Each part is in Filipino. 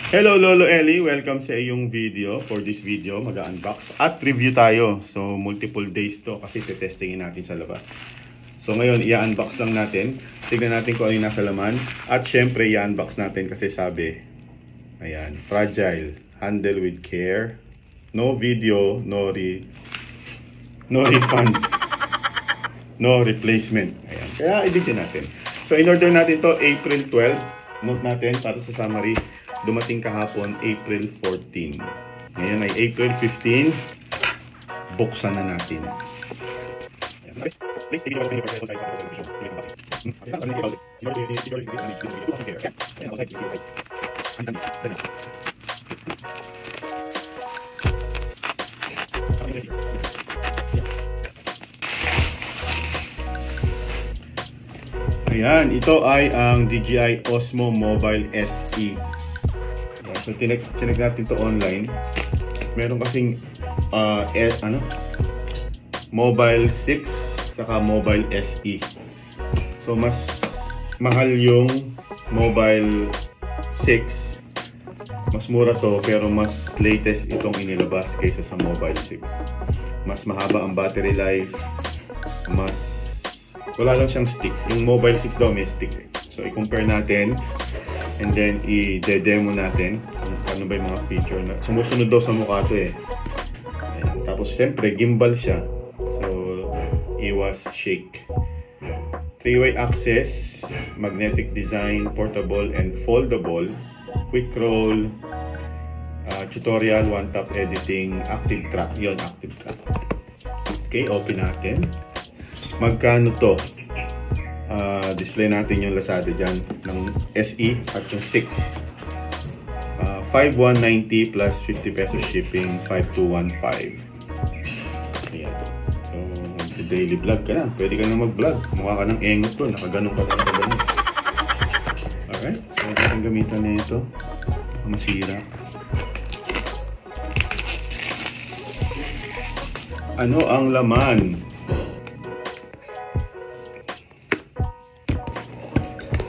Hello Lolo Eli, welcome sa iyong video. For this video, mag-unbox at review tayo. So multiple days to kasi testingin natin sa labas. So ngayon, i-unbox lang natin. Tignan natin kung ano yung nasa laman. At syempre, i-unbox natin kasi sabi, ayan, fragile, handle with care, no video, no refund, no replacement. Ayan, kaya i-video natin. So in order natin to April 12. Note natin para sa summary. Dumating kahapon, April 14. Ngayon ay April 15. Buksan na natin. Ayan, ito ay ang DJI Osmo Mobile SE. So chinek natin to online. Meron kasing Mobile 6 saka Mobile SE. So mas mahal yung Mobile 6. Mas mura to pero mas latest itong inilabas kaysa sa Mobile 6. Mas mahaba ang battery life. Wala lang siyang stick. Yung Mobile 6 daw may stick. So i-compare natin. And then, i-demo natin kung ano ba yung mga feature na sumusunod daw sa mukha to eh. Ayan. Tapos, siyempre, gimbal siya. So, iwas shake. 3-way access, magnetic design, portable and foldable, quick roll, tutorial, one-tap editing, active track. Yun, active track. Okay, open natin. Magkano to? Display natin yung Lazada dyan ng SE at yung 6. 5,190 plus 50 pesos shipping, 5,215. Ayan. So, daily vlog ka na. Pwede ka na mag-vlog. Mukha ka ng engot to. Nakaganong ka na ganun. Alright. So, ang gamitan na ito. Masira. Ano ang laman?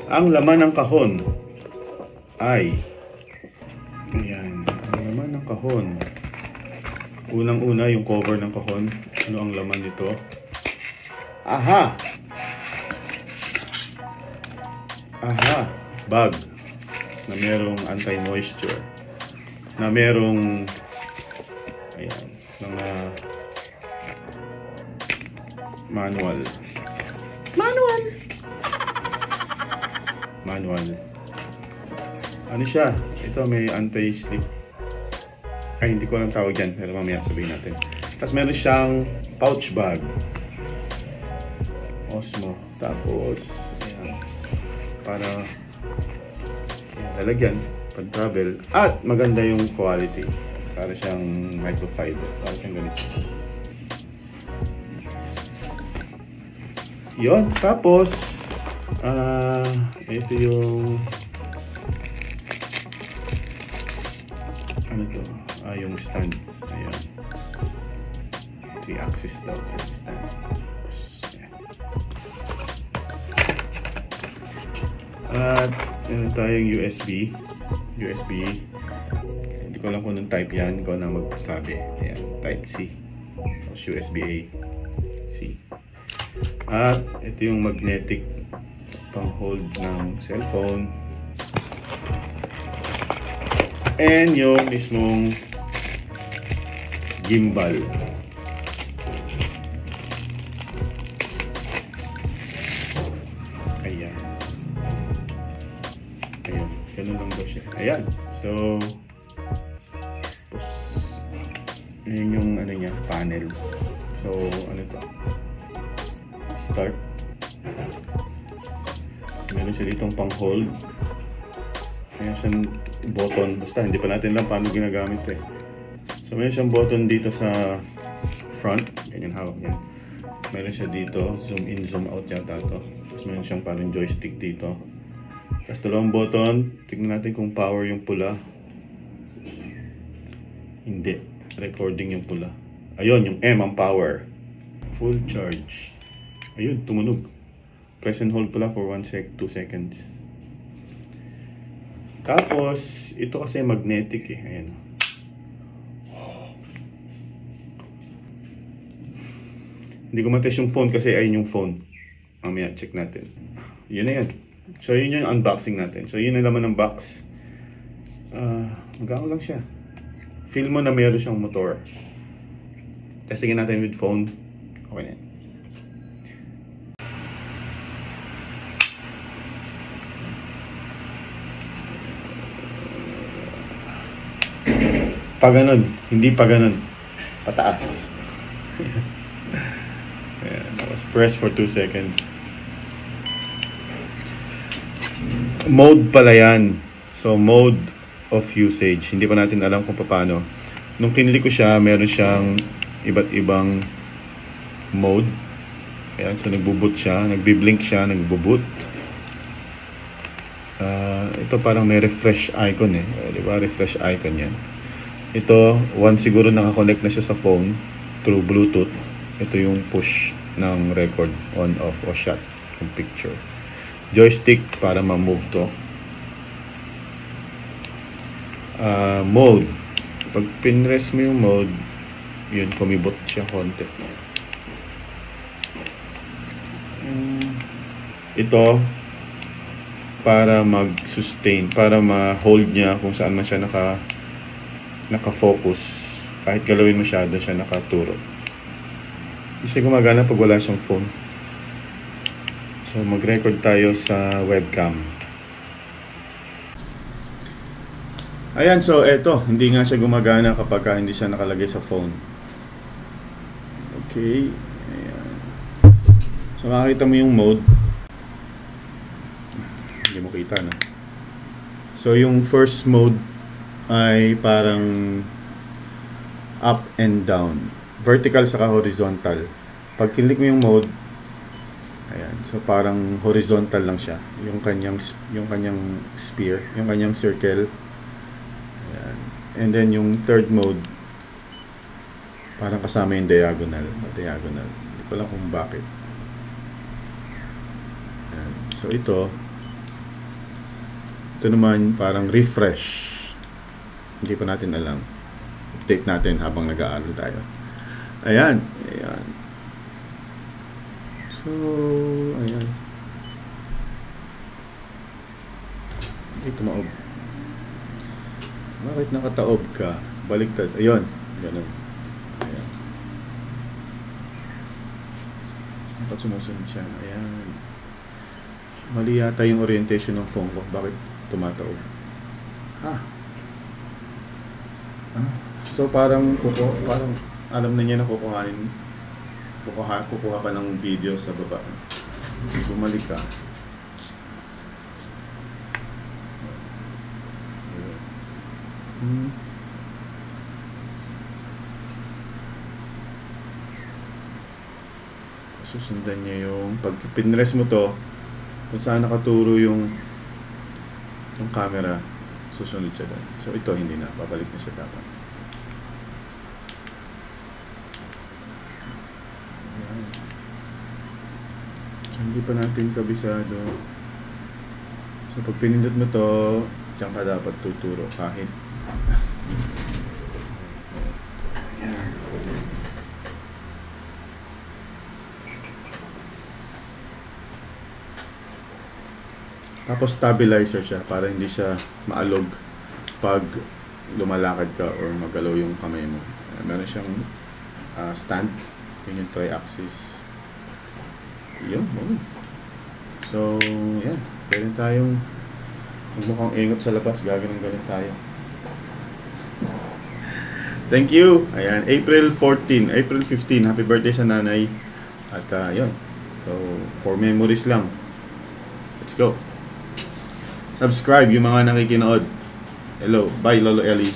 Ang laman ng kahon ay ayan, ang laman ng kahon. Unang-una yung cover ng kahon. Ano ang laman nito? Aha! Bag na merong anti-moisture, na merong ayan, mga manual. Ano siya? Ito may anti-slip. Ay, hindi ko lang tawag yan. Pero mamaya sabihin natin. Tapos meron siyang pouch bag. Osmo. Tapos, ayan. Para lalagyan. Pag-travel. At maganda yung quality. Para siyang microfiber. Para siyang ganito. Yun. Tapos, ito yung ano to? Yung stand. Ayan. 3-axis daw yung stand. Tapos, ayan. At meron tayong USB. Hindi ko lang kung anong type yan. Ikaw na magsabi. Ayan. Type C. Tapos USB-A. C. At ito yung magnetic pang-hold ng cellphone. And yung mismong gimbal. Ayan. Ganun lang daw siya. Ayan. So, tapos, yun yung ano niya, panel. So, ano to? Start. Meron siya ditong pang-hold. Meron siyang button. Basta hindi pa natin lang paano ginagamit eh. So meron siyang button dito sa front. Ganyan hawak niya. Meron siya dito. Zoom in, zoom out yata ito. Tapos meron siyang parang joystick dito. Tapos dalawang button. Tignan natin kung power yung pula. Hindi. Recording yung pula. Ayun, yung M ang power. Full charge. Ayun, tumunog. Press and hold pala for 2 seconds. Tapos, ito kasi magnetic eh. Ayan. Hindi ko matest yung phone kasi ayun yung phone. Mamaya, check natin. Yun na yun. So, yun yung unboxing natin. So, yun ang laman ng box. Magkano lang siya. Feel mo na meron siyang motor. Testingin natin with phone. Okay na yan. Pa ganun. Hindi pa ganun. Pataas. Ayan. Tapos press for 2 seconds. Mode pala yan. So, mode of usage. Hindi pa natin alam kung paano. Nung kinili ko siya, meron siyang iba't ibang mode. Ayan. So, nagbo-boot siya. Nagbi-blink siya. Nagbo-boot. Ito parang may refresh icon eh. Diba? Refresh icon yan. Ito, once siguro nakakonect na siya sa phone through Bluetooth, ito yung push ng record, on, off, o shot yung picture. Joystick para ma-move to. Mode. Pag pinrest mo yung mode, yun, kumibot siya konti. Ito, para mag-sustain, para ma-hold niya kung saan man siya naka-focus. Kahit galawin mo siya, doon siya nakaturo. Hindi siya gumagana pag wala siyang phone. So, mag-record tayo sa webcam. Ayan, so eto. Hindi nga siya gumagana kapag hindi siya nakalagay sa phone. Okay. Ayan. So, makikita mo yung mode. Hindi mo kita, no? So, yung first mode ay parang up and down, vertical saka horizontal. Pag click mo yung mode, ayan, so parang horizontal lang siya, yung kanyang sphere, yung kanyang circle. Ayan. And then yung third mode, parang kasama yung diagonal. Hindi ko lang kung bakit. Ayan. So ito naman parang refresh. Hindi pa natin alam. Update natin habang nag-aaral tayo. Ayan. So, ayan. Hindi tumaob. Bakit nakataob ka? Baliktad. Ayun. Ganun. Ayan. Dapat sumusunod siya. Ayan. Mali yata yung orientation ng phone ko. Bakit tumataob? So parang alam na niya na kukuha pa ng video sa baba. Bumalik ka. Susundan niya yung pag pinrest mo to, kung saan nakaturo yung camera, susunod siya doon. So ito hindi na, babalik na siya dapat. So, hindi pa natin kabisado. So pag pinindot mo to, diyan ka dapat tuturo kahit. Ayan. Tapos stabilizer siya para hindi siya maalog pag lumalakad ka or magalaw yung kamay mo. Meron siyang stand, yun yung tri-axis. Yun. So, yan. Pwede tayong mukhang ingot sa labas, gagawin tayo. Thank you. Ayan, April 15. Happy birthday sa nanay. At yun. So, for memories lang. Let's go. Subscribe yung mga nakikinood. Hello. Bye, Lolo Ellie.